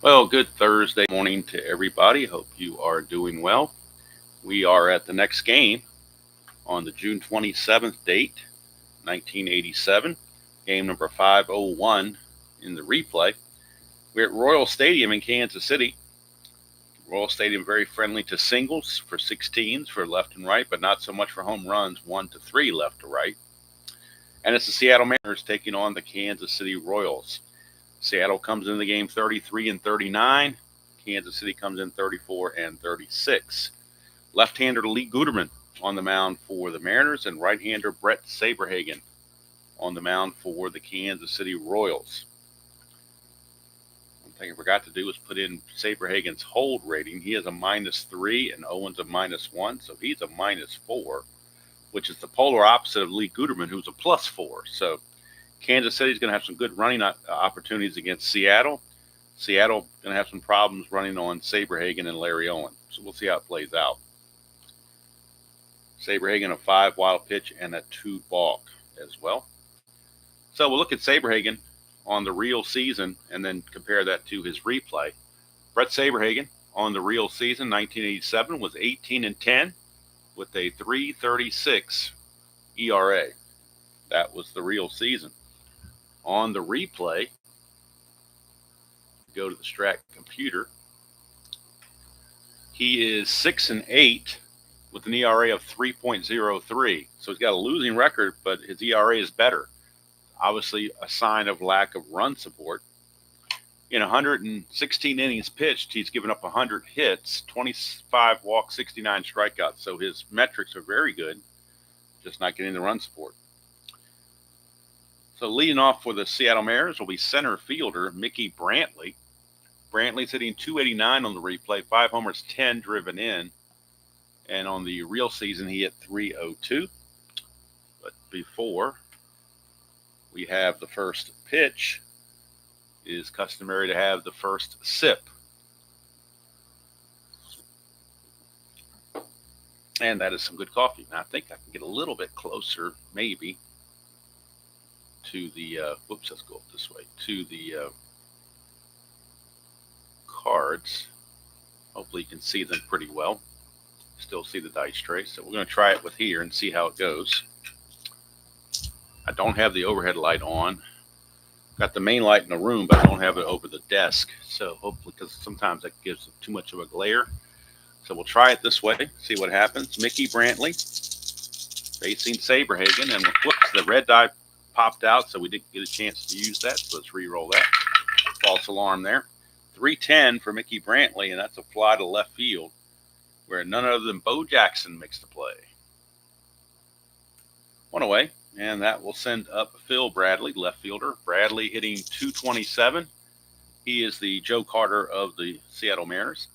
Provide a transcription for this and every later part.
Well, good Thursday morning to everybody. Hope you are doing well. We are at the next game on the June 27th date, 1987, game number 501 in the replay. We're at Royal Stadium in Kansas City. Royal Stadium very friendly to singles for 16s for left and right, but not so much for home runs, 1 to 3 left to right. And it's the Seattle Mariners taking on the Kansas City Royals. Seattle comes in the game 33 and 39. Kansas City comes in 34 and 36. Left-hander Lee Guetterman on the mound for the Mariners, and right-hander Brett Saberhagen on the mound for the Kansas City Royals. One thing I forgot to do was put in Saberhagen's hold rating. He is a -3 and Owens a -1, so he's a -4, which is the polar opposite of Lee Guetterman, who's a +4. So Kansas City is going to have some good running opportunities against Seattle. Seattle going to have some problems running on Saberhagen and Larry Owen. So we'll see how it plays out. Saberhagen a 5 wild pitch and a 2 balk as well. So we'll look at Saberhagen on the real season and then compare that to his replay. Brett Saberhagen on the real season, 1987, was 18 and 10 with a 3.36 ERA. That was the real season. On the replay, go to the Strat computer. He is 6 and 8 with an ERA of 3.03. So he's got a losing record, but his ERA is better. Obviously, a sign of lack of run support. In 116 innings pitched, he's given up 100 hits, 25 walks, 69 strikeouts. So his metrics are very good, just not getting the run support. So leading off for the Seattle Mariners will be center fielder Mickey Brantley. Brantley's hitting 289 on the replay, 5 homers, 10 driven in. And on the real season, he hit 302. But before we have the first pitch, it is customary to have the first sip. And that is some good coffee. Now, I think I can get a little bit closer, maybe, to the, let's go this way, to the cards. Hopefully you can see them pretty well. Still see the dice tray. So we're going to try it with here and see how it goes. I don't have the overhead light on. Got the main light in the room, but I don't have it over the desk. So hopefully, because sometimes that gives too much of a glare. So we'll try it this way, see what happens. Mickey Brantley facing Saberhagen, and whoops, the red die popped out, so we didn't get a chance to use that. So let's re-roll that. False alarm there. 310 for Mickey Brantley, and that's a fly to left field, where none other than Bo Jackson makes the play. One away, and that will send up Phil Bradley, left fielder. Bradley hitting 227. He is the Joe Carter of the Seattle Mariners.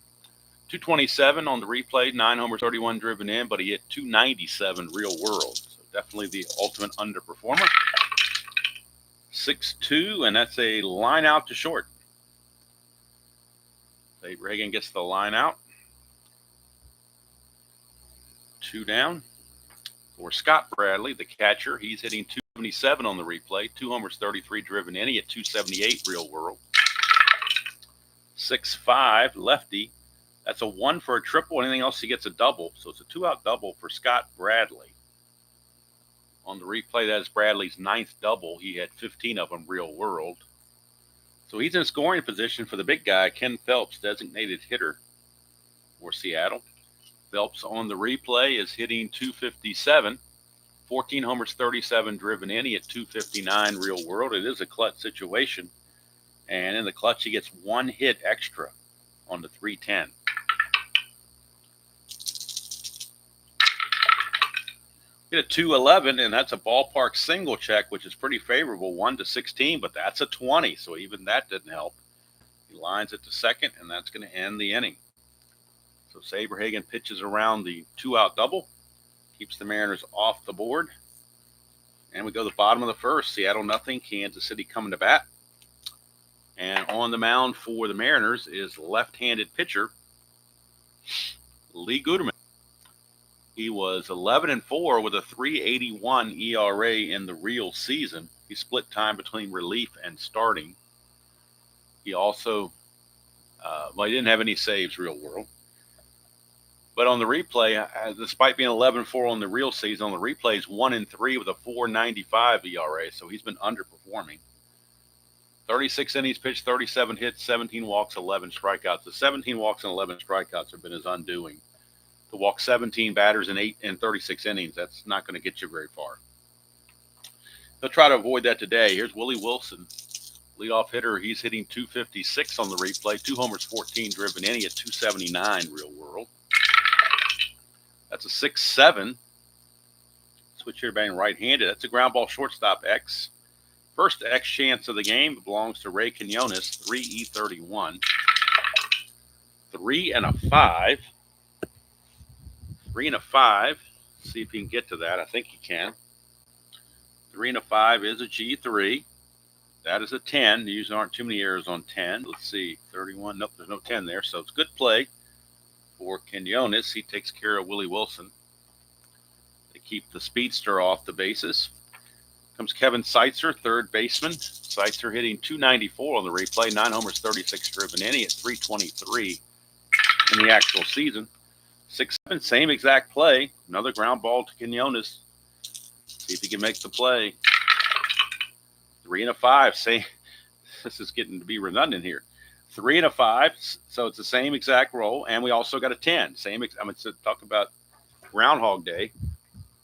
227 on the replay, 9 homers, 31 driven in, but he hit 297 real world. So definitely the ultimate underperformer. 6-2, and that's a line out to short. Saberhagen gets the line out. 2 down. For Scott Bradley, the catcher, he's hitting 277 on the replay, 2 homers, 33 driven in. He hit 278 real world. 6-5, lefty. That's a 1 for a triple. Anything else, he gets a double. So it's a 2-out double for Scott Bradley. On the replay, that is Bradley's 9th double. He had 15 of them real world. So he's in scoring position for the big guy, Ken Phelps, designated hitter for Seattle. Phelps on the replay is hitting 257. 14 homers, 37 driven in. He hit 259 real world. It is a clutch situation. And in the clutch, he gets 1 hit extra on the 310. Hit a 211, and that's a ballpark single check, which is pretty favorable, 1 to 16, but that's a 20, so even that didn't help. He lines it to second, and that's going to end the inning. So Saberhagen pitches around the 2-out double, keeps the Mariners off the board. And we go to the bottom of the first. Seattle nothing, Kansas City coming to bat. And on the mound for the Mariners is left-handed pitcher Lee Guetterman. He was 11-4 with a 3.81 ERA in the real season. He split time between relief and starting. He also, he didn't have any saves real world. But on the replay, despite being 11-4 on the real season, on the replay, he's 1-3 with a 4.95 ERA. So he's been underperforming. 36 innings pitched, 37 hits, 17 walks, 11 strikeouts. The 17 walks and 11 strikeouts have been his undoing. To walk 17 batters in 36 innings, that's not going to get you very far. They'll try to avoid that today. Here's Willie Wilson, leadoff hitter. He's hitting 256 on the replay, 2 homers, 14 driven in. He at 279 real world. That's a 6-7. Switch hitter batting right-handed. That's a ground ball shortstop X. First X chance of the game belongs to Ray Quinones, 3E31. 3 and a 5. 3 and a 5. See if he can get to that. I think he can. 3 and a 5 is a G3. That is a 10. There usually aren't too many errors on 10. Let's see. 31. Nope, there's no 10 there. So it's good play for Quinones. He takes care of Willie Wilson. They keep the speedster off the bases. Comes Kevin Seitzer, third baseman. Seitzer hitting 294 on the replay. 9 homers, 36 driven in. He at 323 in the actual season. 6-7, same exact play. Another ground ball to Quinones. See if he can make the play. 3 and a 5. Say, this is getting to be redundant here. 3 and a 5. So it's the same exact roll, and we also got a 10. So talk about Groundhog Day.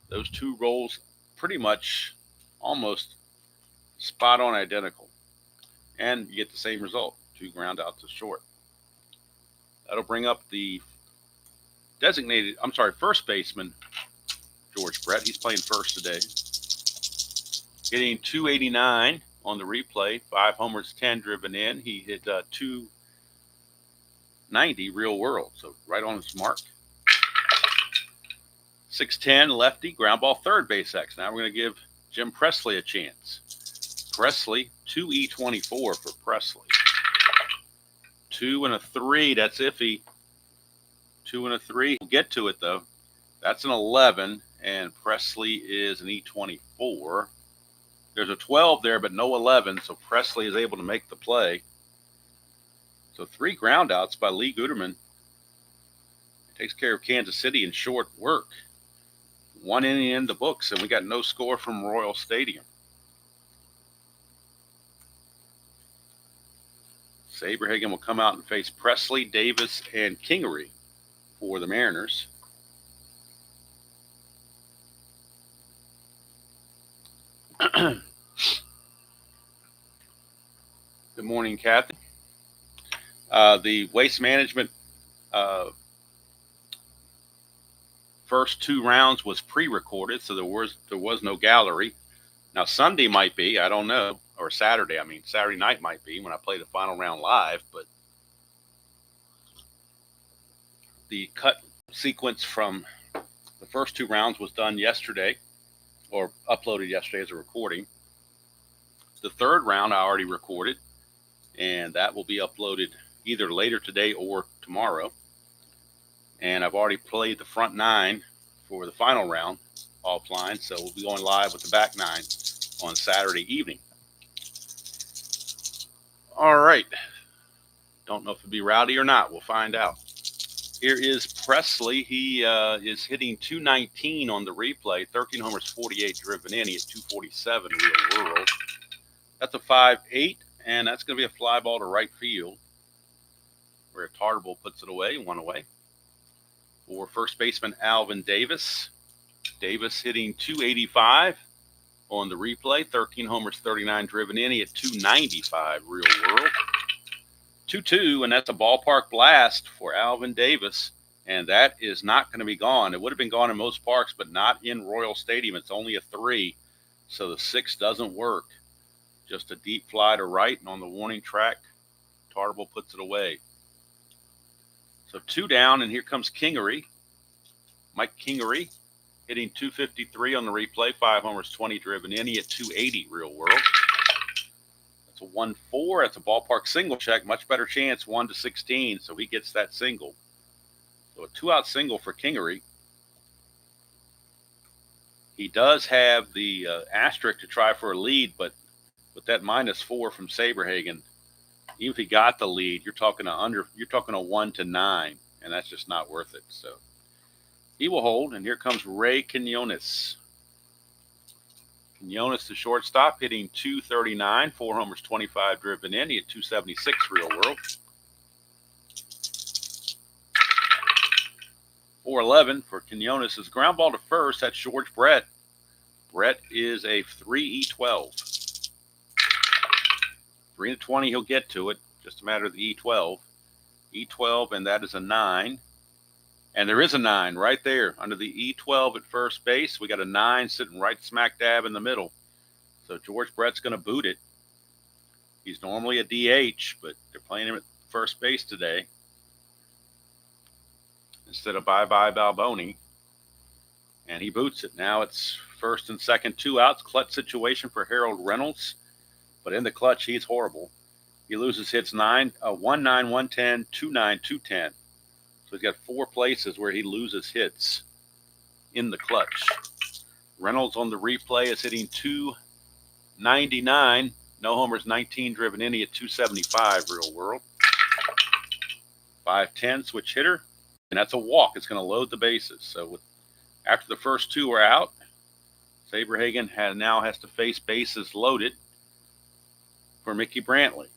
Those two rolls pretty much almost spot on identical, and you get the same result. 2 ground out to short. That'll bring up the first baseman, George Brett. He's playing first today. Hitting 289 on the replay, 5 homers, 10 driven in. He hit 290 real world, so right on his mark. 6'10", lefty, ground ball, third base X. Now we're going to give Jim Presley a chance. Presley, 2E24 for Presley. 2 and a 3, that's iffy. 2 and a 3. We'll get to it, though. That's an 11, and Presley is an E24. There's a 12 there, but no 11, so Presley is able to make the play. So 3 groundouts by Lee Guetterman. Takes care of Kansas City in short work. 1 inning in the books, and we got no score from Royal Stadium. Saberhagen will come out and face Presley, Davis, and Kingery for the Mariners. Good morning, Kathy. The Waste Management first 2 rounds was pre-recorded, so there was no gallery. Now Sunday might be, I don't know, or Saturday night might be when I play the final round live, but the cut sequence from the first 2 rounds was done yesterday, or uploaded yesterday as a recording. The 3rd round I already recorded, and that will be uploaded either later today or tomorrow. And I've already played the front 9 for the final round offline, so we'll be going live with the back 9 on Saturday evening. All right. Don't know if it'll be rowdy or not. We'll find out. Here is Presley. He is hitting 219 on the replay. 13 homers, 48 driven in. He is 247 real world. That's a 5-8, and that's going to be a fly ball to right field, where Tartable puts it away, 1 away. For first baseman Alvin Davis. Davis hitting 285 on the replay. 13 homers, 39 driven in. He at 295 real world. 2-2, and that's a ballpark blast for Alvin Davis. And that is not going to be gone. It would have been gone in most parks, but not in Royal Stadium. It's only a 3, so the 6 doesn't work. Just a deep fly to right, and on the warning track, Tartable puts it away. So 2 down, and here comes Kingery. Mike Kingery hitting 253 on the replay, 5 homers, 20 driven in. He at 280 real world. That's a 1-4. That's a ballpark single check. Much better chance, 1-16, so he gets that single. So a 2-out single for Kingery. He does have the asterisk to try for a lead, but with that -4 from Saberhagen, even if he got the lead, you're talking a 1 to 9, and that's just not worth it. So he will hold, and here comes Ray Quinones. Quinones, the shortstop, hitting .239, 4 homers, 25 driven in. He had .276 real world. 4-11 for Quinones. His ground ball to first. That's George Brett. Brett is a 3E12. 3-20, he'll get to it. Just a matter of the E12. E12, and that is a 9. And there is a 9 right there under the E12 at first base. We got a 9 sitting right smack dab in the middle. So George Brett's going to boot it. He's normally a DH, but they're playing him at first base today instead of bye-bye Balboni. And he boots it. Now it's first and second, 2 outs. Clutch situation for Harold Reynolds. But in the clutch, he's horrible. He loses hits 1-9, 110, 2-9, 210. So he's got 4 places where he loses hits in the clutch. Reynolds on the replay is hitting .299. No homers, 19 driven in. He at .275 real world. 5-10 switch hitter. And that's a walk. It's going to load the bases. So after the first 2 are out, Saberhagen now has to face bases loaded for Mickey Brantley.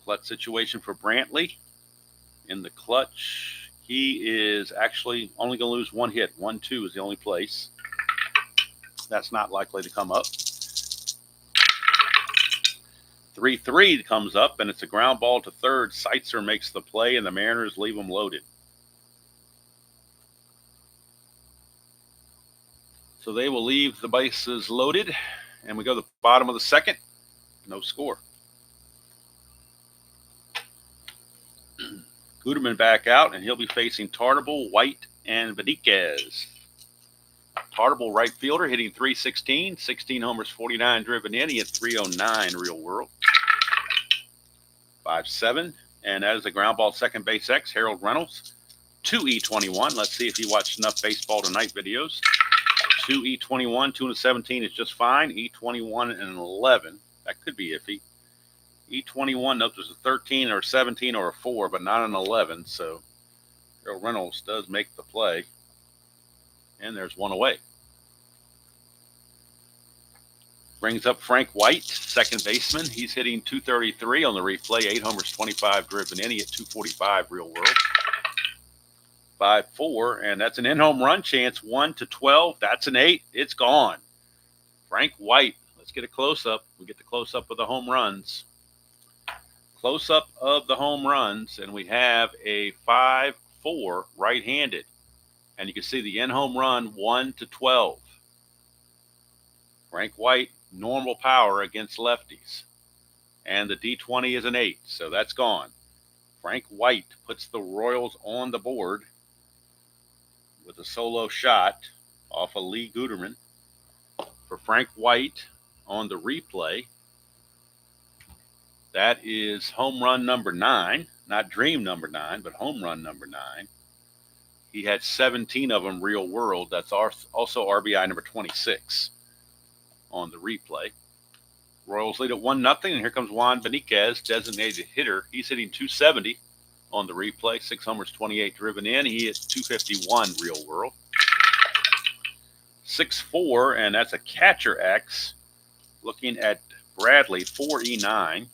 Clutch situation for Brantley. In the clutch, he is actually only going to lose 1 hit. 1-2 is the only place. That's not likely to come up. 3-3 comes up, and it's a ground ball to third. Seitzer makes the play, and the Mariners leave him loaded. So they will leave the bases loaded, and we go to the bottom of the second. No score. Guetterman back out, and he'll be facing Tartable, White, and Benitez. Tartable, right fielder, hitting .316, 16 homers, 49 driven in. He had .309 real world. 5-7, and that is a ground ball second base X. Harold Reynolds, 2E21. Let's see if he watched enough Baseball Tonight videos. 2E21, 2-17 is just fine. E21 and 11, that could be iffy. E21, note there's a 13 or a 17 or a 4, but not an 11. So Harold Reynolds does make the play. And there's 1 away. Brings up Frank White, second baseman. He's hitting .233 on the replay. 8 homers, 25 driven in. He at .245 real world. 5-4, and that's an in-home run chance. 1-12. That's an 8. It's gone. Frank White. Let's get a close-up. We get the close-up of the home runs. Close-up of the home runs, and we have a 5-4 right-handed. And you can see the in-home run, 1-12. Frank White, normal power against lefties. And the D20 is an 8, so that's gone. Frank White puts the Royals on the board with a solo shot off of Lee Guetterman. For Frank White on the replay, that is home run number 9. Not dream number 9, but home run number 9. He had 17 of them real world. That's also RBI number 26 on the replay. Royals lead at 1-0, and here comes Juan Benitez, designated hitter. He's hitting .270 on the replay. 6 homers, 28 driven in. He hit .251 real world. 6-4, and that's a catcher X. Looking at Bradley, 4E9.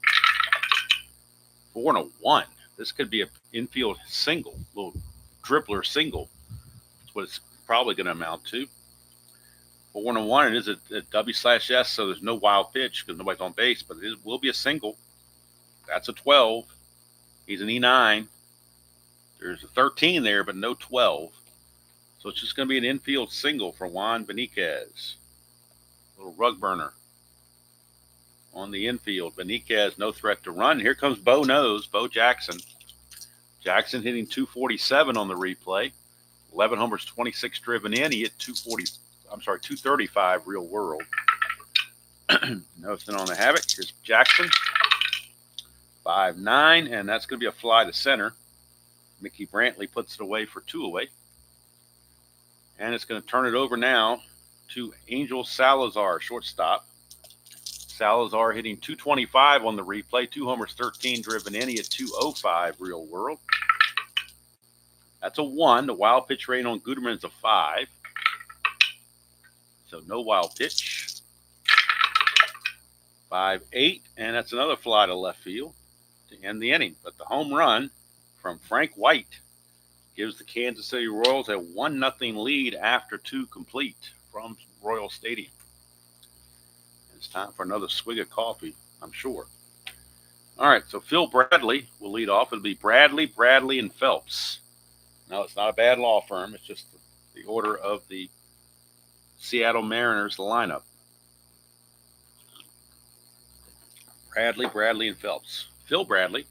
4-1. This could be an infield single, little dribbler single. That's what it's probably going to amount to. 4-1, it is a W/S, so there's no wild pitch because nobody's on base, but it will be a single. That's a 12. He's an E9. There's a 13 there, but no 12. So it's just going to be an infield single for Juan Benitez. Little rug burner on the infield. Benitez, no threat to run. Here comes Bo Jackson. Jackson hitting .247 on the replay. 11 homers, 26 driven in. He hit .235 real world. Nothing on the havoc. Here's Jackson. 5-9, and that's going to be a fly to center. Mickey Brantley puts it away for 2 away. And it's going to turn it over now to Angel Salazar, shortstop. Salazar hitting .225 on the replay, 2 homers, 13 driven in. He hit .205 real world. That's a 1. The wild pitch rating on Guetterman is a 5. So no wild pitch. 5-8, and that's another fly to left field to end the inning. But the home run from Frank White gives the Kansas City Royals a 1-0 lead after 2 complete from Royal Stadium. It's time for another swig of coffee, I'm sure. All right, so Phil Bradley will lead off. It'll be Bradley, and Phelps. Now, it's not a bad law firm. It's just the order of the Seattle Mariners lineup. Bradley, and Phelps. Phil Bradley,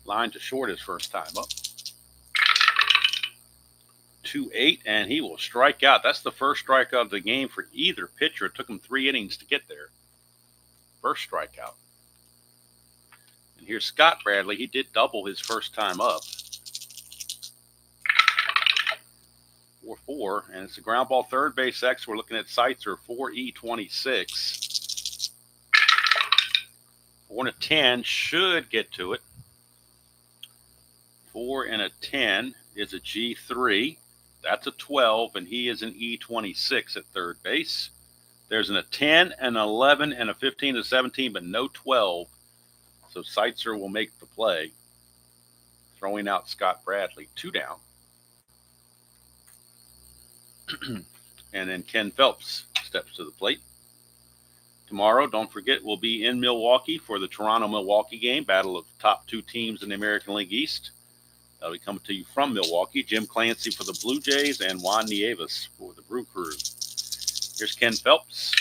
line to short his first time up. 2-8, and he will strike out. That's the first strikeout of the game for either pitcher. It took him 3 innings to get there. First strikeout. And here's Scott Bradley. He did double his first time up. 4-4, and it's a ground ball third base X. We're looking at Seitzer, 4E26. 4-10 should get to it. 4-10 is a G3. That's a 12, and he is an E26 at third base. There's a 10, an 11, and a 15 to 17, but no 12. So Seitzer will make the play, throwing out Scott Bradley. 2 down. And then Ken Phelps steps to the plate. Tomorrow, don't forget, we'll be in Milwaukee for the Toronto-Milwaukee game, battle of the top 2 teams in the American League East. That'll be coming to you from Milwaukee. Jim Clancy for the Blue Jays and Juan Nieves for the Brew Crew. Here's Ken Phelps.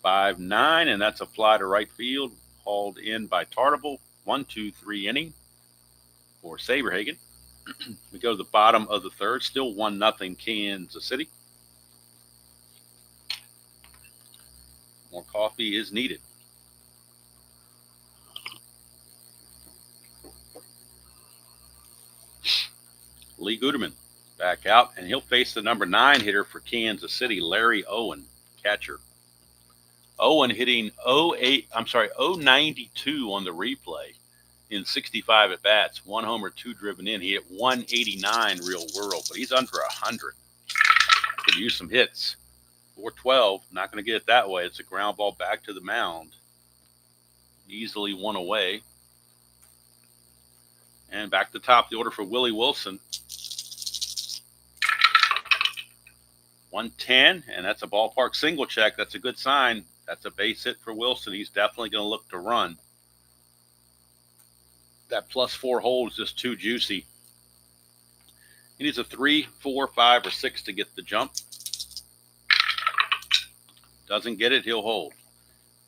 5-9, and that's a fly to right field, hauled in by Tartable. 1-2-3 inning for Saberhagen. We go to the bottom of the third, still 1-0 Kansas City. More coffee is needed. Lee Guetterman back out, and he'll face the number 9 hitter for Kansas City, Larry Owen, catcher. Owen hitting 092 on the replay in 65 at bats. 1 homer, 2 driven in. He hit 189 real world, but he's under 100. Could use some hits. 4-12, not going to get it that way. It's a ground ball back to the mound. Easily 1 away. And back to the top of the order for Willie Wilson. 110, and that's a ballpark single check. That's a good sign. That's a base hit for Wilson. He's definitely going to look to run. That +4 hole is just too juicy. He needs a 3, 4, 5, or 6 to get the jump. Doesn't get it, he'll hold.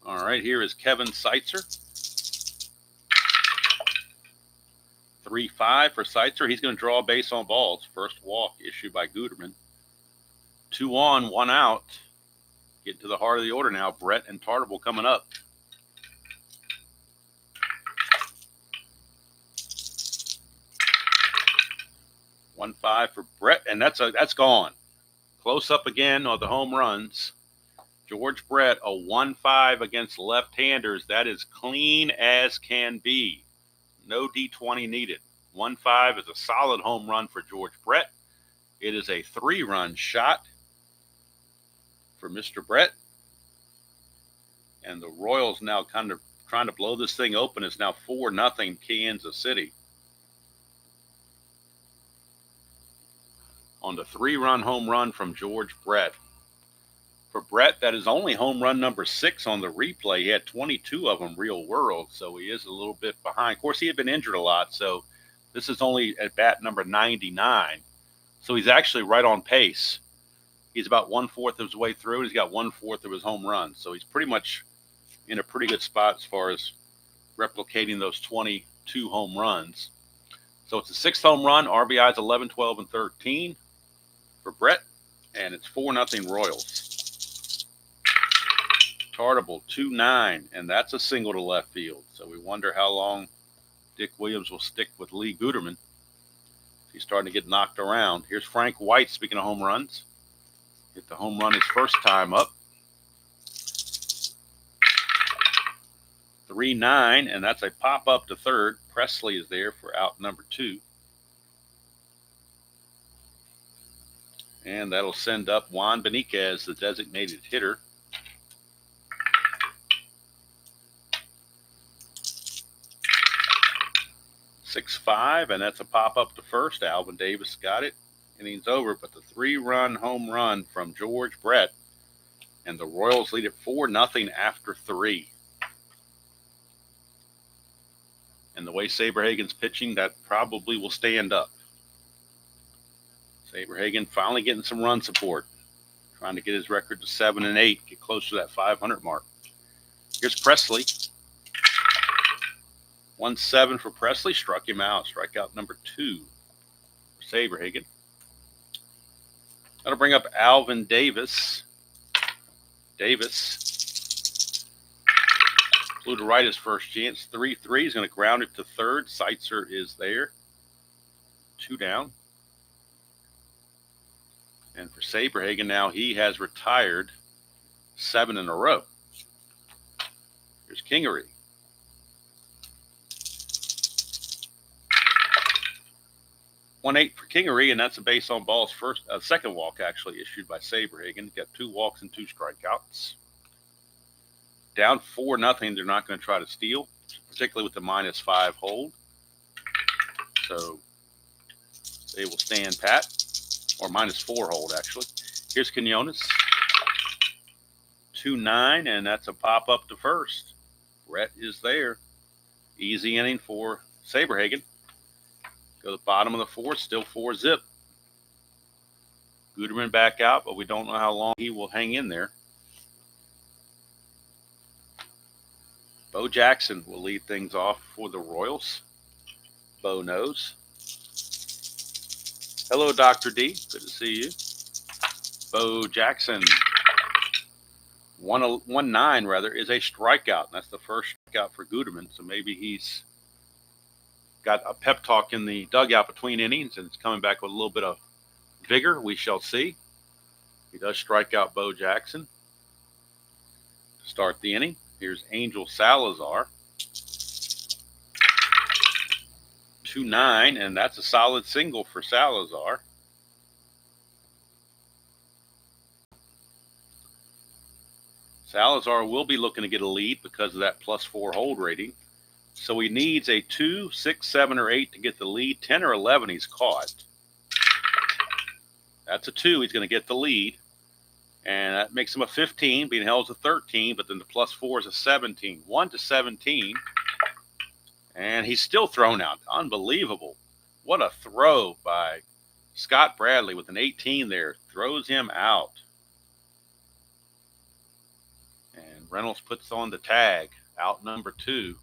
All right, here is Kevin Seitzer. 3-5 for Seitzer. He's going to draw a base on balls. First walk issued by Guetterman. 2 on, 1 out. Get to the heart of the order now. Brett and Tartable coming up. One 5 for Brett, and that's gone. Close up again on the home runs. George Brett, a 1-5 against left-handers. That is clean as can be. No D20 needed. 1-5 is a solid home run for George Brett. It is a 3-run shot for Mr. Brett. And the Royals now kind of trying to blow this thing open. It's now 4-0 Kansas City. On the 3-run home run from George Brett. For Brett, that is only home run number 6 on the replay. He had 22 of them real world, so he is a little bit behind. Of course, he had been injured a lot, so this is only at bat number 99. So he's actually right on pace. He's about 1/4 of his way through. He's got 1/4 of his home runs. So he's pretty much in a pretty good spot as far as replicating those 22 home runs. So it's a 6th home run, RBIs 11, 12, and 13 for Brett, and it's 4-0 Royals. Tartable, 2-9, and that's a single to left field. So we wonder how long Dick Williams will stick with Lee Guetterman. He's starting to get knocked around. Here's Frank White, speaking of home runs. Hit the home run his first time up. 3-9, and that's a pop up to third. Presley is there for out number 2. And that'll send up Juan Beniquez, the designated hitter. Six-5, and that's a pop up to first. Alvin Davis got it. Innings over, but the 3-run home run from George Brett, and the Royals lead it 4-0 after 3. And the way Saberhagen's pitching, that probably will stand up. Saberhagen finally getting some run support, trying to get his record to 7-8, get close to that 500 mark. Here's Presley. 1-7 for Presley, struck him out. Strikeout number 2 for Saberhagen. That'll bring up Alvin Davis. Flew to right his first chance. 3-3. He's going to ground it to third. Seitzer is there. 2 down. And for Saberhagen now, he has retired 7 in a row. Here's Kingery. 1-8 for Kingery, and that's a base on balls second walk actually issued by Saberhagen. Got 2 walks and 2 strikeouts. Down 4-0. They're not going to try to steal, particularly with the -5 hold. So they will stand pat, or -4 hold actually. Here's Quinones. 2-9, and that's a pop up to first. Brett is there. Easy inning for Saberhagen. Go to the bottom of the 4th, still 4-zip. Guetterman back out, but we don't know how long he will hang in there. Bo Jackson will lead things off for the Royals. Bo knows. Hello, Dr. D. Good to see you. Bo Jackson. 1-9 rather is a strikeout. And that's the first strikeout for Guetterman. So maybe he's got a pep talk in the dugout between innings and it's coming back with a little bit of vigor. We shall see. He does strike out Bo Jackson to start the inning. Here's Angel Salazar. 2-9, and that's a solid single for Salazar. Salazar will be looking to get a lead because of that +4 hold rating. So he needs a 2, 6, 7, or 8 to get the lead. 10 or 11 he's caught. That's a 2. He's going to get the lead. And that makes him a 15, being held as a 13, but then the +4 is a 17. 1-17. And he's still thrown out. Unbelievable. What a throw by Scott Bradley with an 18 there. Throws him out. And Reynolds puts on the tag. Out number 2.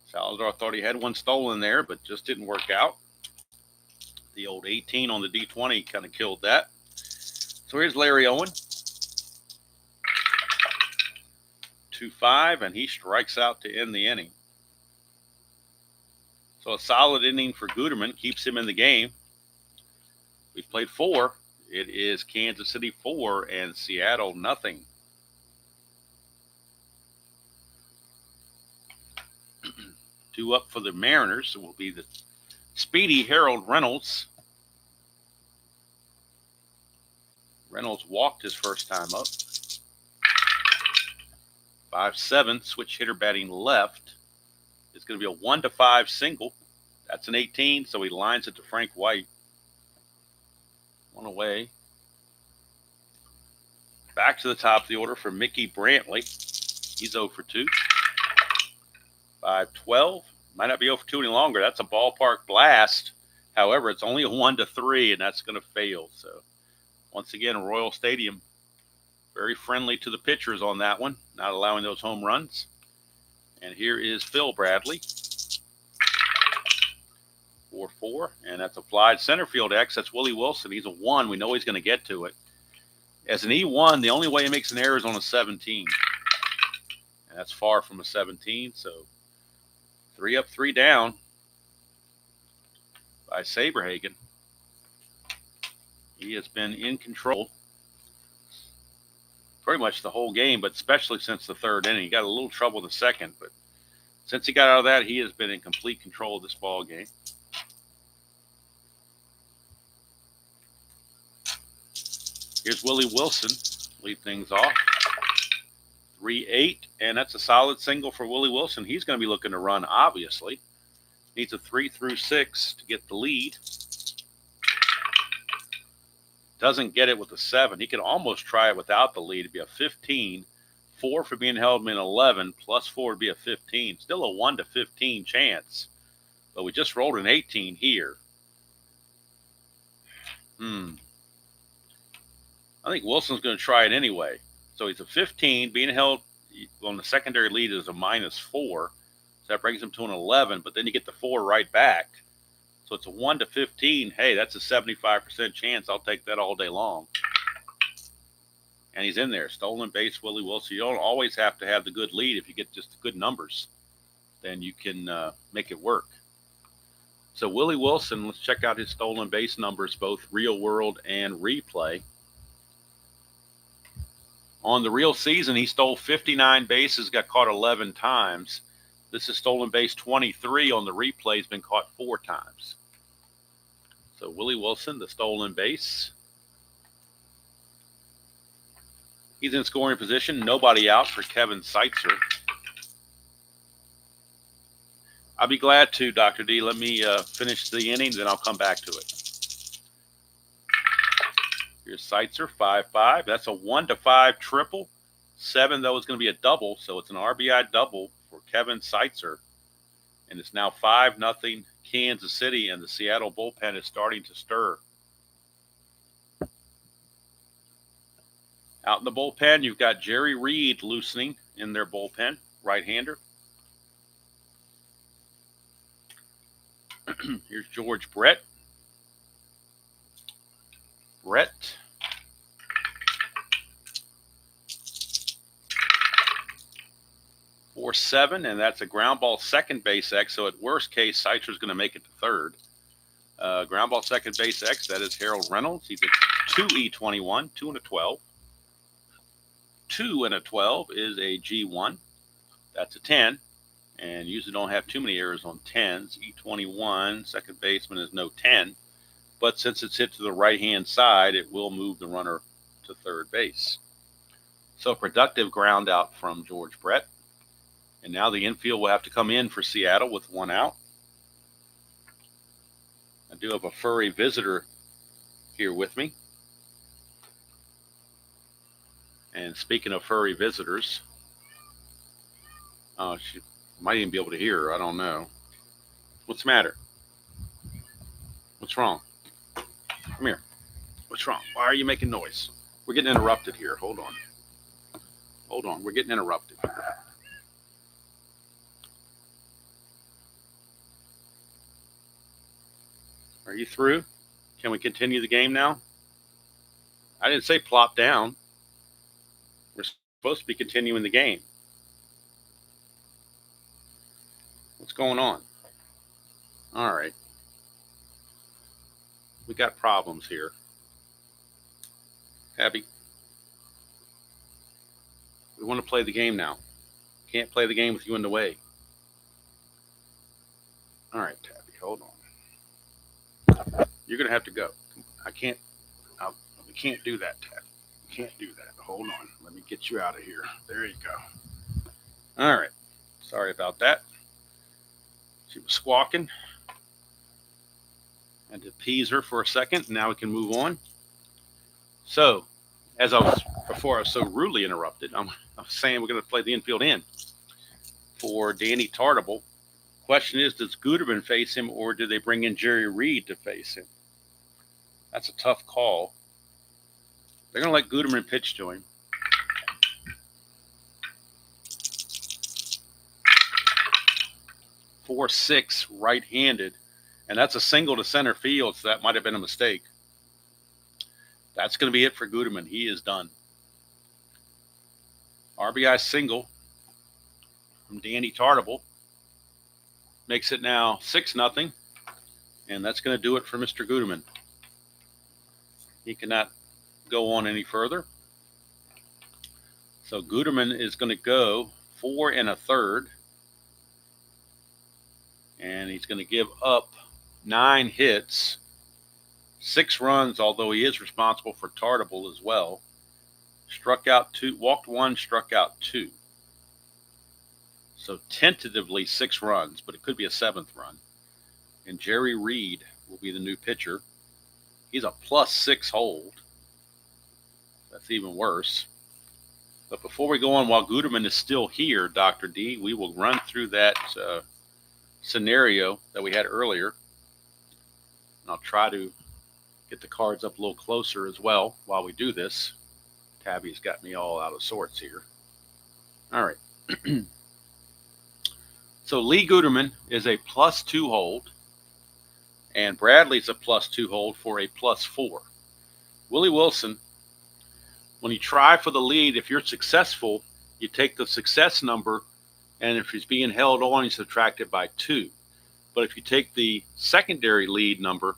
Salazar thought he had one stolen there, but just didn't work out. The old 18 on the D20 kind of killed that. So here's Larry Owen. 2-5, and he strikes out to end the inning. So a solid inning for Guetterman, keeps him in the game. We've played 4. It is Kansas City 4 and Seattle 0. Two up for the Mariners. It will be the speedy Harold Reynolds. Reynolds walked his first time up. 5-7, switch hitter batting left. It's going to be a 1-5 single. That's an 18, so he lines it to Frank White. 1 away. Back to the top of the order for Mickey Brantley. He's 0 for 2. 5-12. Might not be 0 for 2 any longer. That's a ballpark blast. However, it's only a 1-3, and that's going to fail. So, once again, Royal Stadium, very friendly to the pitchers on that one, not allowing those home runs. And here is Phil Bradley. 4-4, and that's applied center field X. That's Willie Wilson. He's a 1. We know he's going to get to it. As an E1, the only way he makes an error is on a 17. And that's far from a 17, so 3 up, 3 down. by Saberhagen. He has been in control pretty much the whole game, but especially since the third inning. He got a little trouble in the second, but since he got out of that, he has been in complete control of this ball game. Here's Willie Wilson, lead things off. 3-8, and that's a solid single for Willie Wilson. He's going to be looking to run, obviously. Needs a 3 through 6 to get the lead. Doesn't get it with a 7. He can almost try it without the lead. It'd be a 15. 4 for being held in 11, plus 4 would be a 15. Still a 1 to 15 chance. But we just rolled an 18 here. I think Wilson's going to try it anyway. So he's a 15. Being held on the secondary lead is a -4. So that brings him to an 11. But then you get the 4 right back. So it's a 1 to 15. Hey, that's a 75% chance. I'll take that all day long. And he's in there. Stolen base, Willie Wilson. You don't always have to have the good lead. If you get just the good numbers, then you can make it work. So Willie Wilson, let's check out his stolen base numbers, both real world and replay. On the real season, he stole 59 bases, got caught 11 times. This is stolen base 23. On the replay, he's been caught 4 times. So Willie Wilson, the stolen base. He's in scoring position. Nobody out for Kevin Seitzer. I'll be glad to, Dr. D. Let me finish the inning, then I'll come back to it. Here's Seitzer, 5-5. That's a 1 to 5 triple. 7, though, is going to be a double, so it's an RBI double for Kevin Seitzer. And it's now 5-0 Kansas City, and the Seattle bullpen is starting to stir. Out in the bullpen, you've got Jerry Reed loosening in their bullpen, right-hander. Here's George Brett. Brett. For 7, and that's a ground ball second base X. So at worst case, Seitzer's going to make it to third. Ground ball second base X, that is Harold Reynolds. He's a 2E21, 2 and a 12. 2 and a 12 is a G1. That's a 10. And usually don't have too many errors on 10s. E21, second baseman is no 10. But since it's hit to the right-hand side, it will move the runner to third base. So productive ground out from George Brett. And now the infield will have to come in for Seattle with 1 out. I do have a furry visitor here with me. And speaking of furry visitors, she might even be able to hear her. I don't know. What's the matter? What's wrong? Come here. What's wrong? Why are you making noise? We're getting interrupted here. Hold on. Hold on. We're getting interrupted. Are you through? Can we continue the game now? I didn't say plop down. We're supposed to be continuing the game. What's going on? All right. We got problems here. Abby, we want to play the game now. Can't play the game with you in the way. All right, Tabby, hold on. You're going to have to go. I can't. We can't do that, Tabby. We can't do that. Hold on. Let me get you out of here. There you go. All right. Sorry about that. She was squawking. I had to appease her for a second. Now we can move on. So, as before I was so rudely interrupted, I was saying we're going to play the infield in for Danny Tartable. Question is, does Guetterman face him, or do they bring in Jerry Reed to face him? That's a tough call. They're going to let Guetterman pitch to him. .46 right-handed, and that's a single to center field, so that might have been a mistake. That's going to be it for Guetterman. He is done. RBI single from Danny Tartable makes it now 6-0, And that's going to do it for Mr. Guetterman. He cannot go on any further. So Guetterman is going to go 4 1/3. And he's going to give up 9 hits, 6 runs, although he is responsible for Tartable as well. Struck out 2, walked 1, struck out 2. So tentatively 6 runs, but it could be a 7th run. And Jerry Reed will be the new pitcher. He's a +6 hold. That's even worse. But before we go on, while Guetterman is still here, Dr. D, we will run through that scenario that we had earlier. And I'll try to get the cards up a little closer as well while we do this. Tabby's got me all out of sorts here. All right. So Lee Guetterman is a +2 hold, and Bradley's a +2 hold for a +4. Willie Wilson, when you try for the lead, if you're successful, you take the success number, and if he's being held on, you subtract it by 2. But if you take the secondary lead number,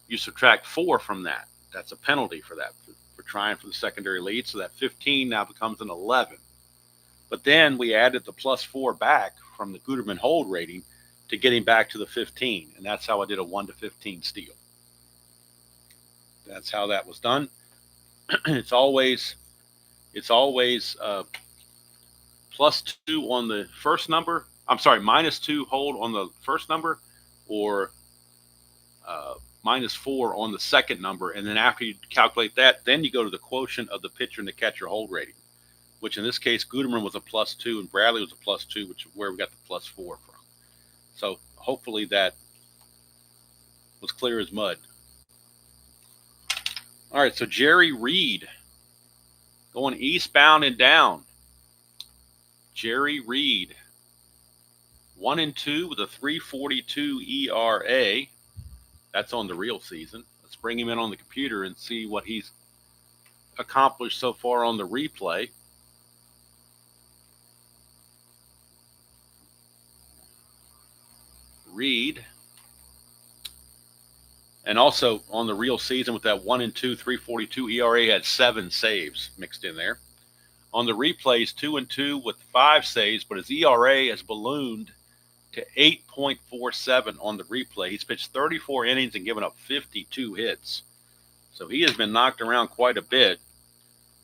you subtract 4 from that. That's a penalty for that, for trying for the secondary lead. So that 15 now becomes an 11. But then we added the +4 back from the Guetterman hold rating to get him back to the 15. And that's how I did a 1-15 steal. That's how that was done. It's always +2 on the first number. I'm sorry, -2 hold on the first number, or -4 on the second number. And then after you calculate that, then you go to the quotient of the pitcher and the catcher hold rating, which in this case, Guetterman was a +2 and Bradley was a +2, which is where we got the +4 from. So hopefully that was clear as mud. All right, so Jerry Reed going eastbound and down. Jerry Reed, 1-2 with a 3.42 ERA. That's on the real season. Let's bring him in on the computer and see what he's accomplished so far on the replay. Reed. And also on the real season with that 1-2, 3.42 ERA, had 7 saves mixed in there. On the replays, 2-2 with 5 saves, but his ERA has ballooned to 8.47 on the replay. He's pitched 34 innings and given up 52 hits. So he has been knocked around quite a bit.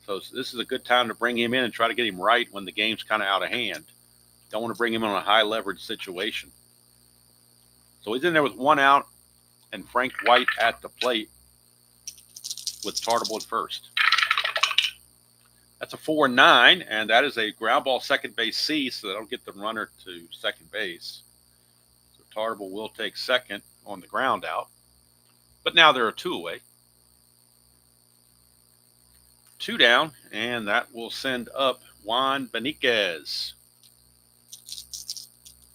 So this is a good time to bring him in and try to get him right when the game's kind of out of hand. Don't want to bring him in on a high leverage situation. So he's in there with 1 out and Frank White at the plate with Tartable at first. That's a 4-9, and that is a ground ball second base C, so that'll get the runner to second base. So Tartable will take second on the ground out. But now there are 2 away. 2 down, and that will send up Juan Beniquez.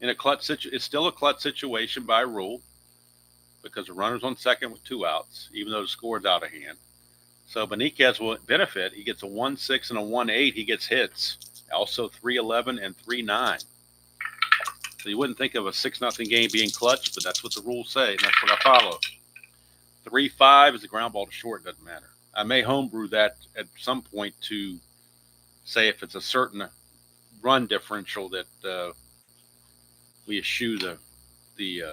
In a clutch situation, it's still a clutch situation by rule because the runner's on second with 2 outs, even though the score's out of hand. So Beniquez will benefit. He gets a 1-6 and a 1-8. He gets hits. Also 3-11 and 3-9. So you wouldn't think of a 6-0 game being clutch, but that's what the rules say, and that's what I follow. 3-5 is a ground ball to short. Doesn't matter. I may homebrew that at some point to say if it's a certain run differential that we eschew the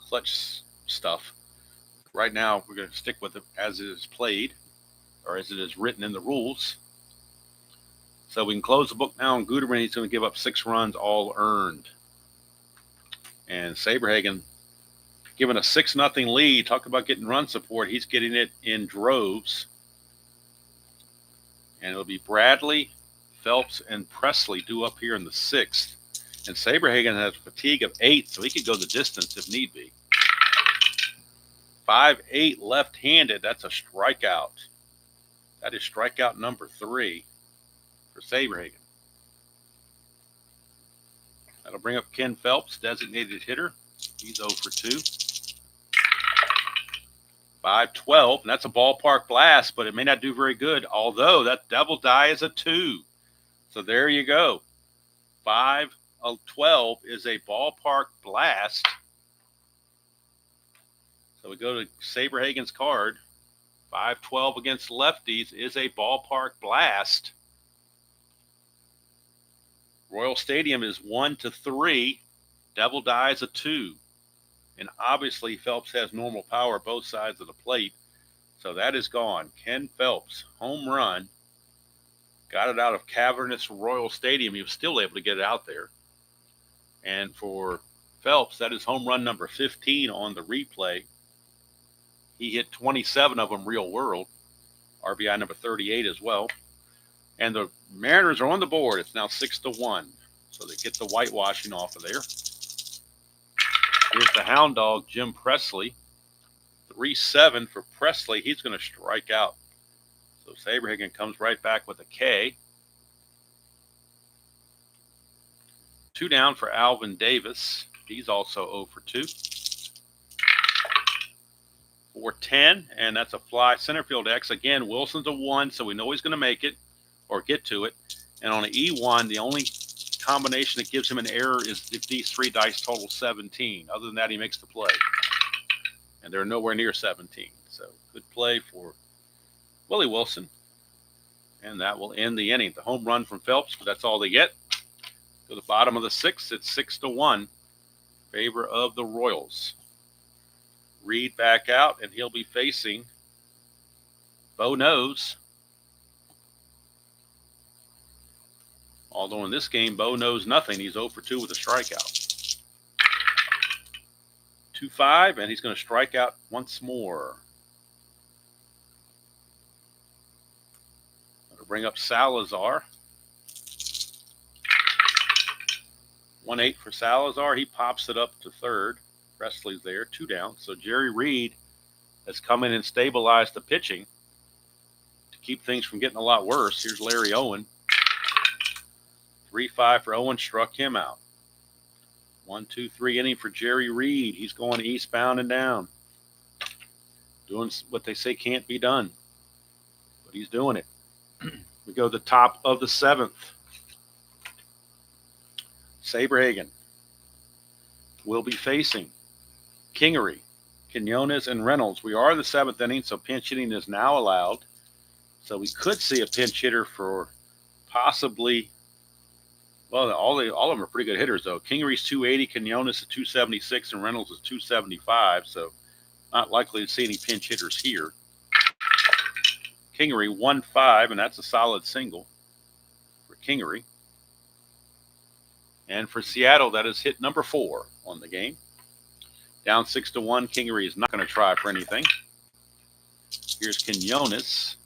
clutch stuff. Right now, we're going to stick with it as it is played, or as it is written in the rules. So we can close the book now on Guetterman. He's going to give up 6 runs, all earned. And Saberhagen, given a 6-0 lead, talk about getting run support. He's getting it in droves. And it'll be Bradley, Phelps, and Presley due up here in the 6th. And Saberhagen has fatigue of 8, so he could go the distance if need be. 5-8 left-handed. That's a strikeout. That is strikeout number 3 for Saberhagen. That'll bring up Ken Phelps, designated hitter. He's 0 for 2. 5-12, and that's a ballpark blast, but it may not do very good, although that double die is a 2. So there you go. 5-12 is a ballpark blast. So So we go to Saberhagen's card. 5-12 against lefties is a ballpark blast. Royal Stadium is 1-3. Devil Dies a 2. And obviously Phelps has normal power both sides of the plate. So that is gone. Ken Phelps, home run. Got it out of cavernous Royal Stadium. He was still able to get it out there. And for Phelps, that is home run number 15 on the replay. He hit 27 of them real world. RBI number 38 as well. And the Mariners are on the board. It's now 6-1. So they get the whitewashing off of there. Here's the hound dog, Jim Presley. 3-7 for Presley. He's going to strike out. So Saberhagen comes right back with a K. 2 down for Alvin Davis. He's also 0 for 2. 4-10, and that's a fly center field X. Again, Wilson's a 1, so we know he's going to make it or get to it. And on an E1, the only combination that gives him an error is if these 3 dice total 17. Other than that, he makes the play. And they're nowhere near 17. So good play for Willie Wilson. And that will end the inning. The home run from Phelps, but that's all they get. To the bottom of the 6th, it's 6-1 in favor of the Royals. Reed back out, and he'll be facing Bo Nose. Although in this game, Bo knows nothing. He's 0 for 2 with a strikeout. 2-5, and he's going to strike out once more. Going to bring up Salazar. 1-8 for Salazar. He pops it up to third. Presley's there, 2 down. So Jerry Reed has come in and stabilized the pitching to keep things from getting a lot worse. Here's Larry Owen. 3-5 for Owen, struck him out. 1-2-3 inning for Jerry Reed. He's going eastbound and down. Doing what they say can't be done. But he's doing it. We go to the top of the 7th. Saberhagen will be facing Kingery, Quinones, and Reynolds. We are in the 7th inning, so pinch hitting is now allowed. So we could see a pinch hitter for possibly, well, all of them are pretty good hitters, though. Kingery's 280, Quinones is 276, and Reynolds is 275, so not likely to see any pinch hitters here. Kingery 1-5, and that's a solid single for Kingery. And for Seattle, that is hit number 4 on the game. Down 6-1, Kingery is not going to try for anything. Here's Quinones.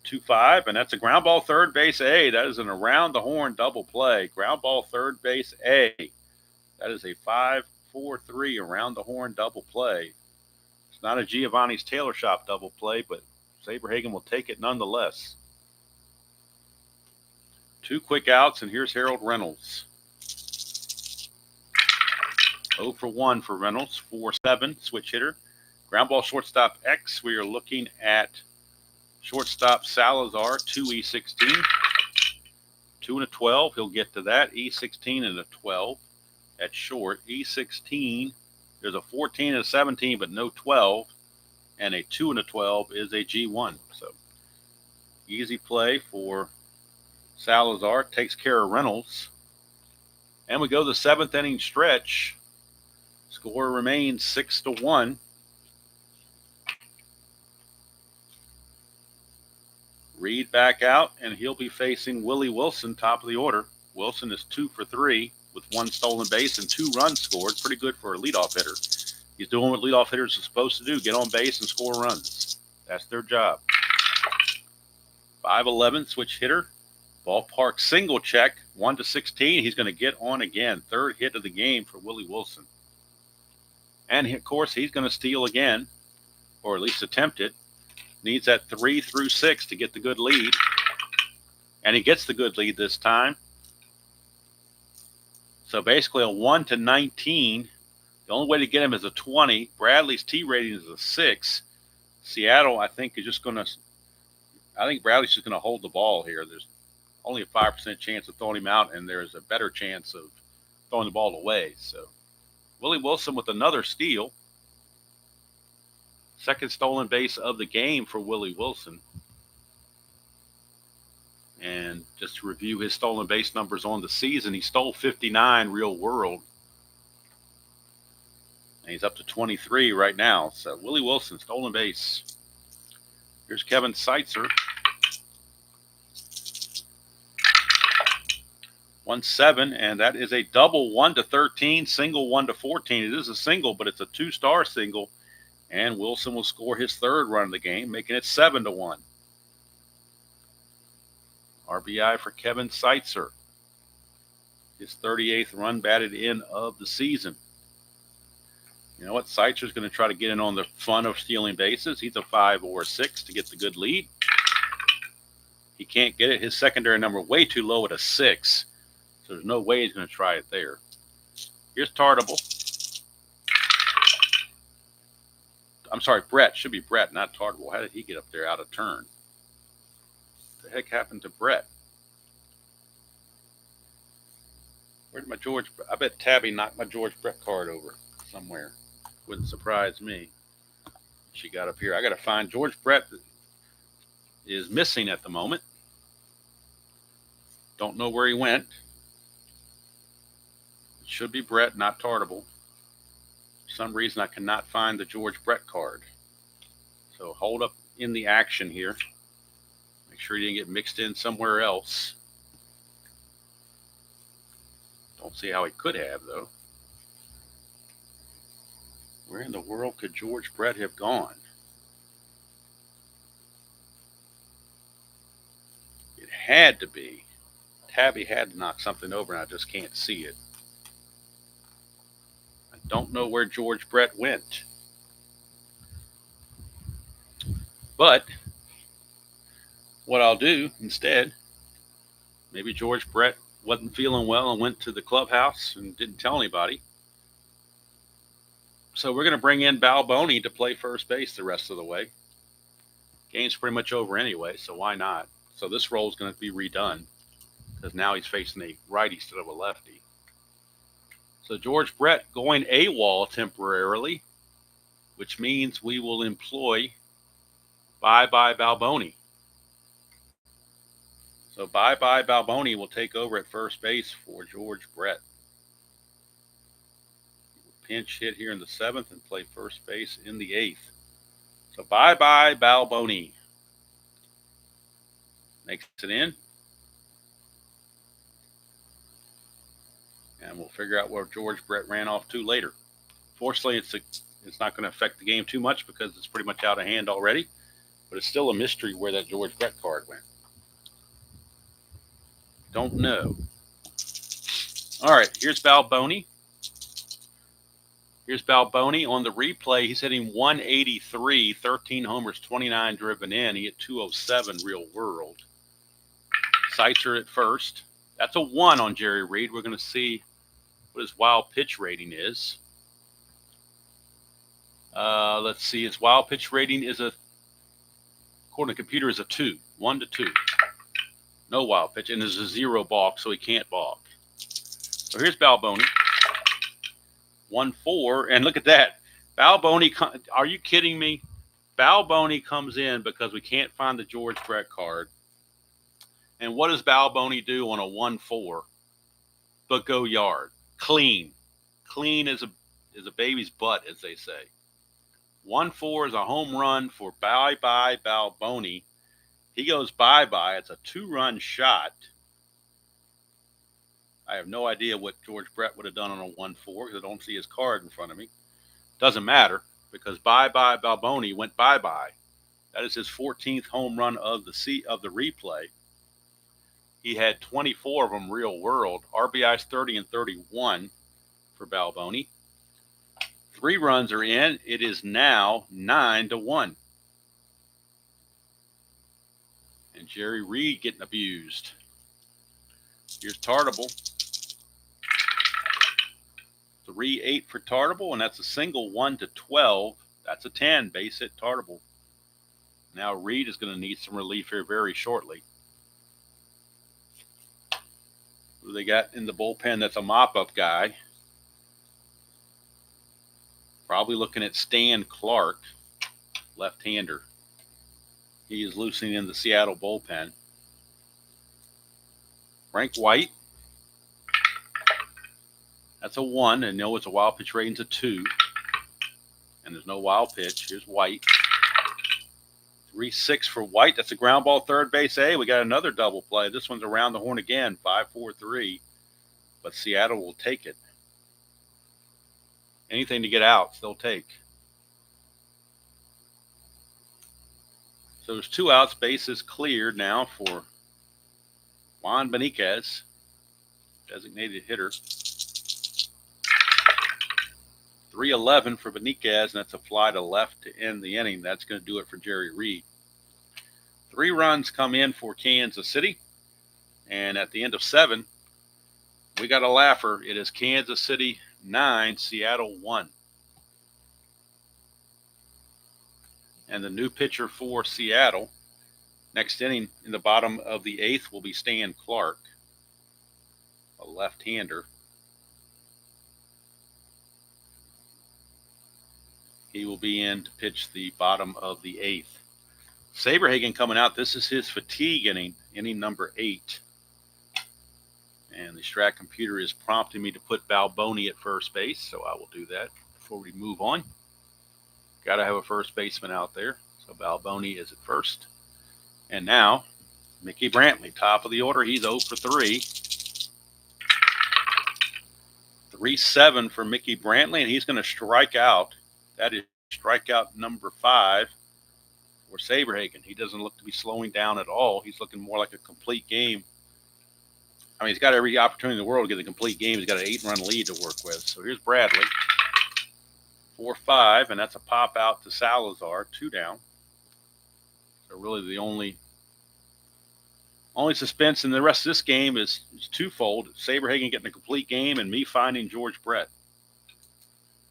2-5, and that's a ground ball third base A. That is an around the horn double play. Ground ball third base A. That is a 5-4-3 around the horn double play. It's not a Giovanni's Tailor Shop double play, but Saberhagen will take it nonetheless. 2 quick outs, and here's Harold Reynolds. 0 for 1 for Reynolds. 4-7, switch hitter. Ground ball shortstop X. We are looking at shortstop Salazar, 2E16. 2 and a 12. He'll get to that. E16 and a 12 at short. E16, there's a 14 and a 17, but no 12. And a 2 and a 12 is a G1. So easy play for Salazar. Takes care of Reynolds. And we go to the 7th inning stretch. Score remains 6-1. Reed back out, and he'll be facing Willie Wilson, top of the order. Wilson is 2 for 3 with 1 stolen base and 2 runs scored. Pretty good for a leadoff hitter. He's doing what leadoff hitters are supposed to do, get on base and score runs. That's their job. 5-11, switch hitter. Ballpark single check, 1-16. He's going to get on again. 3rd hit of the game for Willie Wilson. And, of course, he's going to steal again, or at least attempt it. Needs that 3 through 6 to get the good lead. And he gets the good lead this time. So basically a 1-19. The only way to get him is a 20. Bradley's T rating is a 6. Seattle, I think, is just going to – I think Bradley's just going to hold the ball here. There's only a 5% chance of throwing him out, and there's a better chance of throwing the ball away. So Willie Wilson with another steal. Second stolen base of the game for Willie Wilson. And just to review his stolen base numbers on the season, he stole 59 real world. And he's up to 23 right now. So Willie Wilson, stolen base. Here's Kevin Seitzer. 1-7, and that is a double 1-13, single 1-14. It is a single, but it's a 2-star single. And Wilson will score his third run of the game, making it 7-1. RBI for Kevin Seitzer. His 38th run batted in of the season. You know what? Seitzer's going to try to get in on the fun of stealing bases. He's a 5 or a 6 to get the good lead. He can't get it. His secondary number way too low at a 6. So there's no way he's going to try it there. Here's Tartable. I'm sorry, Brett. Should be Brett, not Tartable. How did he get up there out of turn? What the heck happened to Brett? Where'd my George? I bet Tabby knocked my George Brett card over somewhere. Wouldn't surprise me. She got up here. I got to find George Brett. Is missing at the moment. Don't know where he went. It should be Brett, not Tartable. For some reason, I cannot find the George Brett card. So hold up in the action here. Make sure you didn't get mixed in somewhere else. Don't see how he could have, though. Where in the world could George Brett have gone? It had to be. Tabby had to knock something over, and I just can't see it. I don't know where George Brett went. But what I'll do instead, maybe George Brett wasn't feeling well and went to the clubhouse and didn't tell anybody. So we're going to bring in Balboni to play first base the rest of the way. Game's pretty much over anyway, so why not? So this role is going to be redone because now he's facing a righty instead of a lefty. So George Brett going AWOL temporarily, which means we will employ Bye-Bye Balboni. So Bye-Bye Balboni will take over at first base for George Brett. Pinch hit here in the 7th and play first base in the 8th. So Bye-Bye Balboni. Makes it in. And we'll figure out where George Brett ran off to later. Fortunately, it's not going to affect the game too much because it's pretty much out of hand already. But it's still a mystery where that George Brett card went. Don't know. All right, here's Balboni. Here's Balboni on the replay. He's hitting 183, 13 homers, 29 driven in. He hit 207 real world. Seitzer at first. That's a 1 on Jerry Reed. We're going to see what his wild pitch rating is. Let's see. His wild pitch rating is according to the computer, is a 2. 1 to 2. No wild pitch. And there's a 0 balk, so he can't balk. So here's Balboni. 1-4. And look at that. Balboni, are you kidding me? Balboni comes in because we can't find the George Brett card. And what does Balboni do on a 1-4? But go yard. Clean. Clean as a baby's butt, as they say. 1-4 is a home run for Bye-Bye Balboni. He goes bye-bye. It's a 2-run shot. I have no idea what George Brett would have done on a 1-4 because I don't see his card in front of me. Doesn't matter because Bye-Bye Balboni went bye-bye. That is his 14th home run of the replay. He had 24 of them real world. RBIs 30 and 31 for Balboni. 3 runs are in. It is now 9-1. And Jerry Reed getting abused. Here's Tartable. 3-8 for Tartable, and that's a single 1-12. That's a 10. Base hit Tartable. Now Reed is going to need some relief here very shortly. Who they got in the bullpen? That's a mop-up guy. Probably looking at Stan Clark. left-hander. He is loosening in the Seattle bullpen. Frank White. That's a 1, and no, it's a wild pitch rating's a 2. And there's no wild pitch. Here's White. 3-6 for White. That's a ground ball, third base. Hey, we got another double play. This one's around the horn again, 5-4-3. But Seattle will take it. Anything to get out, they'll take. So there's 2 outs, bases cleared now for Juan Beniquez, designated hitter. 3-11 for Beniquez, and that's a fly to left to end the inning. That's going to do it for Jerry Reed. 3 runs come in for Kansas City, and at the end of 7, we got a laugher. It is Kansas City 9, Seattle 1. And the new pitcher for Seattle, next inning in the bottom of the 8th, will be Stan Clark, a left-hander. He will be in to pitch the bottom of the 8th. Saberhagen coming out. This is his fatigue inning number 8. And the Strat computer is prompting me to put Balboni at first base, so I will do that before we move on. Got to have a first baseman out there. So Balboni is at first. And now, Mickey Brantley, top of the order. He's 0 for 3. 3-7 for Mickey Brantley, and he's going to strike out. That is strikeout number 5 for Saberhagen. He doesn't look to be slowing down at all. He's looking more like a complete game. I mean, he's got every opportunity in the world to get a complete game. He's got an 8-run lead to work with. So here's Bradley. 4-5, and that's a pop out to Salazar, 2 down. So really the only suspense in the rest of this game is twofold. Saberhagen getting a complete game and me finding George Brett.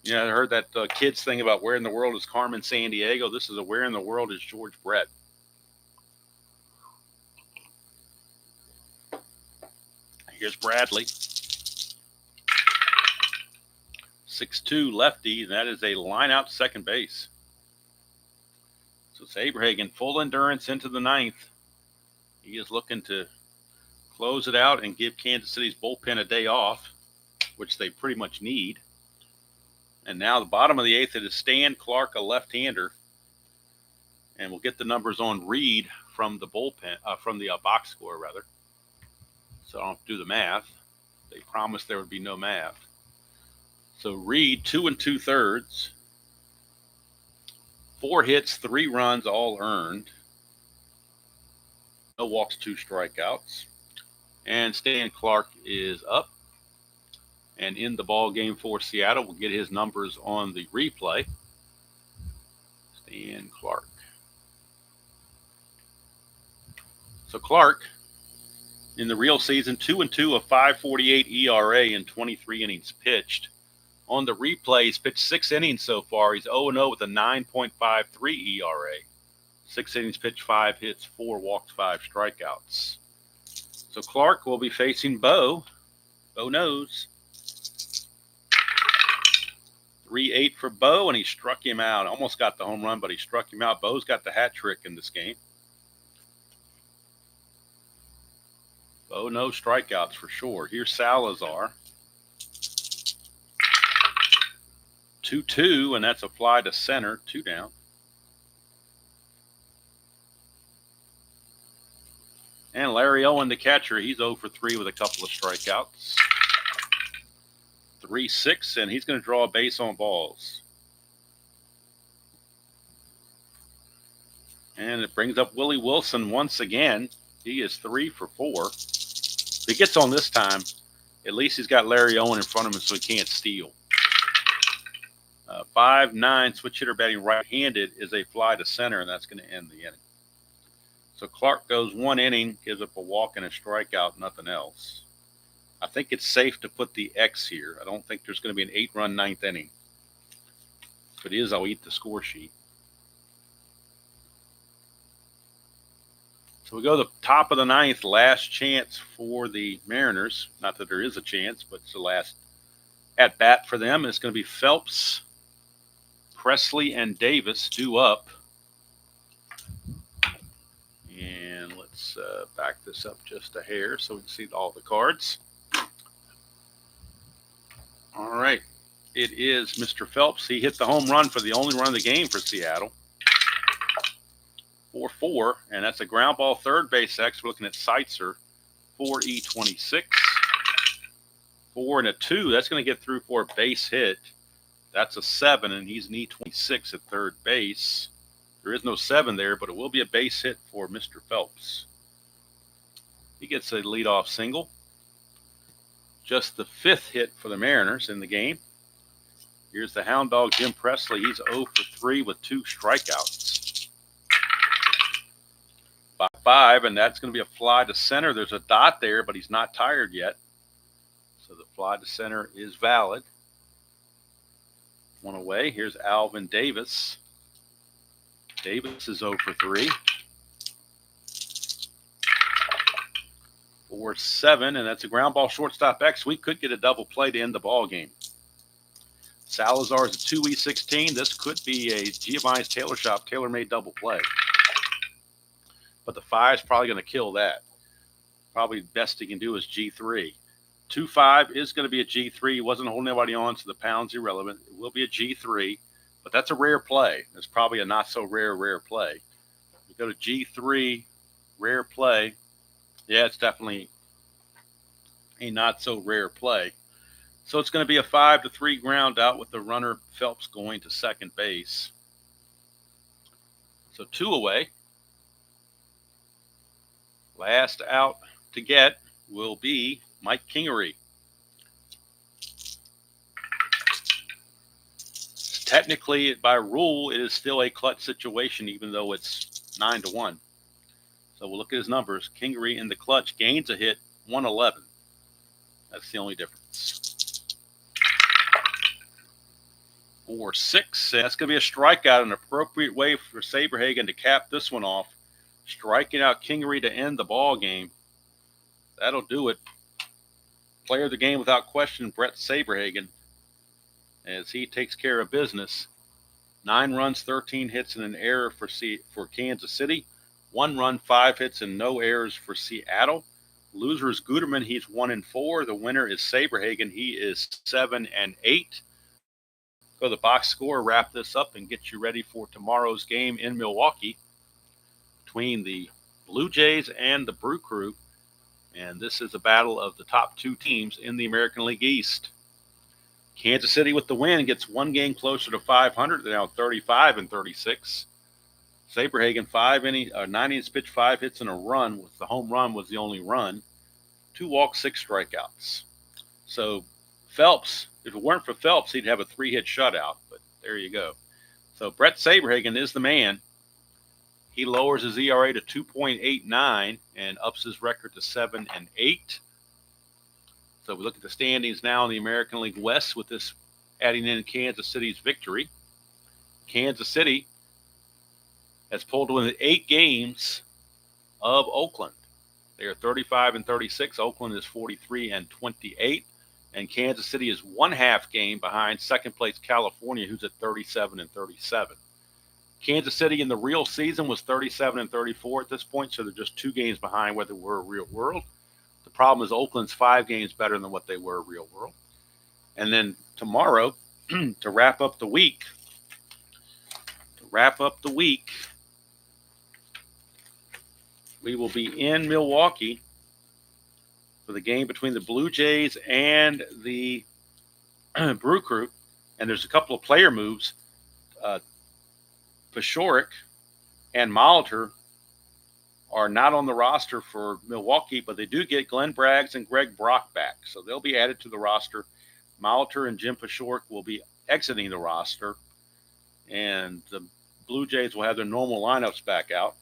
Yeah, I heard that kids thing about where in the world is Carmen Sandiego. This is a where in the world is George Brett. Here's Bradley. 6-2 lefty, and that is a line out to second base. So Saberhagen, full endurance into the 9th. He is looking to close it out and give Kansas City's bullpen a day off, which they pretty much need. And now the bottom of the 8th, it is Stan Clark, a left-hander. And we'll get the numbers on Reed from the bullpen, from the box score, rather. So I don't have to do the math. They promised there would be no math. So Reed, 2 2/3. 4 hits, 3 runs, all earned. No walks, 2 strikeouts. And Stan Clark is up. And in the ball game for Seattle, we'll get his numbers on the replay. Stan Clark. So Clark, in the real season, 2-2, a 5.48 ERA in 23 innings pitched. On the replay, he's pitched 6 innings so far. He's 0-0 with a 9.53 ERA. 6 innings pitched, 5 hits, 4 walks, 5 strikeouts. So Clark will be facing Bo. Bo knows. 3-8 for Bo, and he struck him out. Almost got the home run, but he struck him out. Bo's got the hat trick in this game. Bo, no strikeouts for sure. Here's Salazar. 2-2, and that's a fly to center, 2 down. And Larry Owen, the catcher, he's 0 for 3 with a couple of strikeouts. 3-6, and he's going to draw a base on balls. And it brings up Willie Wilson once again. He is 3 for 4. If he gets on this time, at least he's got Larry Owen in front of him so he can't steal. 5'9", switch hitter batting right-handed is a fly to center, and that's going to end the inning. So Clark goes 1 inning, gives up a walk and a strikeout, nothing else. I think it's safe to put the X here. I don't think there's going to be an 8-run 9th inning. If it is, I'll eat the score sheet. So we go to the top of the 9th, last chance for the Mariners. Not that there is a chance, but it's the last at-bat for them. It's going to be Phelps, Presley, and Davis due up. Let's back this up just a hair so we can see all the cards. All right. It is Mr. Phelps. He hit the home run for the only run of the game for Seattle. 4-4, and that's a ground ball third base X. We're looking at Seitzer, 4E26. 4 and a 2. That's going to get through for a base hit. That's a 7, and he's an E26 at third base. There is no 7 there, but it will be a base hit for Mr. Phelps. He gets a leadoff single. Just the 5th hit for the Mariners in the game. Here's the hound dog, Jim Presley. He's 0 for 3 with 2 strikeouts. 5, and that's going to be a fly to center. There's a dot there, but he's not tired yet. So the fly to center is valid. 1 away. Here's Alvin Davis. Davis is 0 for 3. 4-7, and that's a ground ball shortstop X. We could get a double play to end the ball game. Salazar is a 2E16. This could be a Giovanni's Tailor Shop tailor-made double play. But the 5 is probably going to kill that. Probably best he can do is G3. 2-5 is going to be a G3. He wasn't holding anybody on, so the pound's irrelevant. It will be a G3, but that's a rare play. It's probably a not so rare play. You go to G3, rare play. Yeah, it's definitely a not so rare play. So it's going to be a 5-3 ground out with the runner Phelps going to second base. So 2 away. Last out to get will be Mike Kingery. Technically, by rule, it is still a clutch situation, even though it's 9-1. So we'll look at his numbers. Kingery in the clutch gains a hit, 111. That's the only difference. 4-6. That's going to be a strikeout, an appropriate way for Saberhagen to cap this one off. Striking out Kingery to end the ball game. That'll do it. Player of the game without question, Brett Saberhagen, as he takes care of business. 9 runs, 13 hits, and an error for Kansas City. 1 run, 5 hits, and no errors for Seattle. Loser is Guetterman. He's 1-4. The winner is Saberhagen. He is 7-8. Go to the box score, wrap this up, and get you ready for tomorrow's game in Milwaukee between the Blue Jays and the Brew Crew. And this is a battle of the top 2 teams in the American League East. Kansas City with the win gets 1 game closer to 500. They're now 35-36. Saberhagen 9 innings pitched, 5 hits and a run. With the home run was the only run. 2 walks, 6 strikeouts. So Phelps, if it weren't for Phelps, he'd have a 3-hit shutout. But there you go. So Brett Saberhagen is the man. He lowers his ERA to 2.89 and ups his record to 7-8. So we look at the standings now in the American League West with this adding in Kansas City's victory. Kansas City has pulled within 8 games of Oakland. They are 35-36. Oakland is 43-28. And Kansas City is 1/2 game behind second place California, who's at 37-37. Kansas City in the real season was 37-34 at this point, so they're just 2 games behind where they were real world. The problem is Oakland's 5 games better than what they were real world. And then tomorrow, to wrap up the week, we will be in Milwaukee for the game between the Blue Jays and the Brew Crew. And there's a couple of player moves. Pashoric and Molitor are not on the roster for Milwaukee, but they do get Glenn Braggs and Greg Brock back. So they'll be added to the roster. Molitor and Jim Pashoric will be exiting the roster. And the Blue Jays will have their normal lineups back out.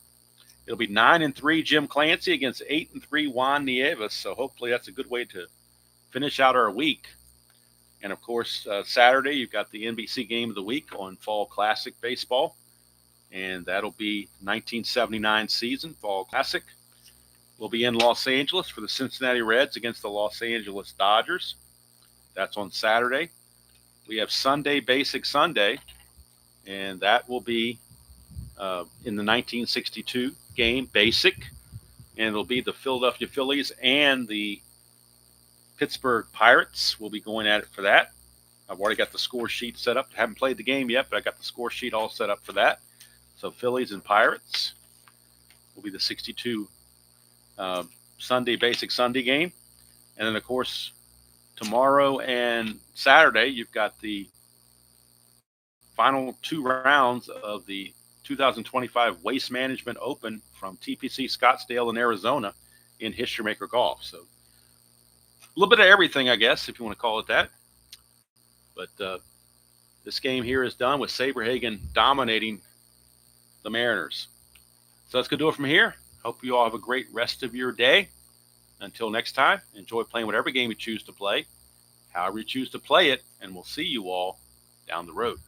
It'll be 9-3 Jim Clancy against 8-3 Juan Nieves. So hopefully that's a good way to finish out our week. And, of course, Saturday you've got the NBC Game of the Week on Fall Classic Baseball. And that'll be 1979 season, Fall Classic. We'll be in Los Angeles for the Cincinnati Reds against the Los Angeles Dodgers. That's on Saturday. We have Sunday, Basic Sunday, and that will be in the 1962 game, Basic. and it'll be the Philadelphia Phillies and the Pittsburgh Pirates will be going at it for that. I've already got the score sheet set up. I haven't played the game yet, but I got the score sheet all set up for that. So Phillies and Pirates will be the 62 Sunday Basic Sunday game. And then, of course, tomorrow and Saturday, you've got the final 2 rounds of the 2025 Waste Management Open from TPC Scottsdale in Arizona in History Maker Golf. So a little bit of everything, I guess, if you want to call it that. But this game here is done with Saberhagen dominating the Mariners. So that's going to do it from here. Hope you all have a great rest of your day. Until next time, enjoy playing whatever game you choose to play, however you choose to play it, and we'll see you all down the road.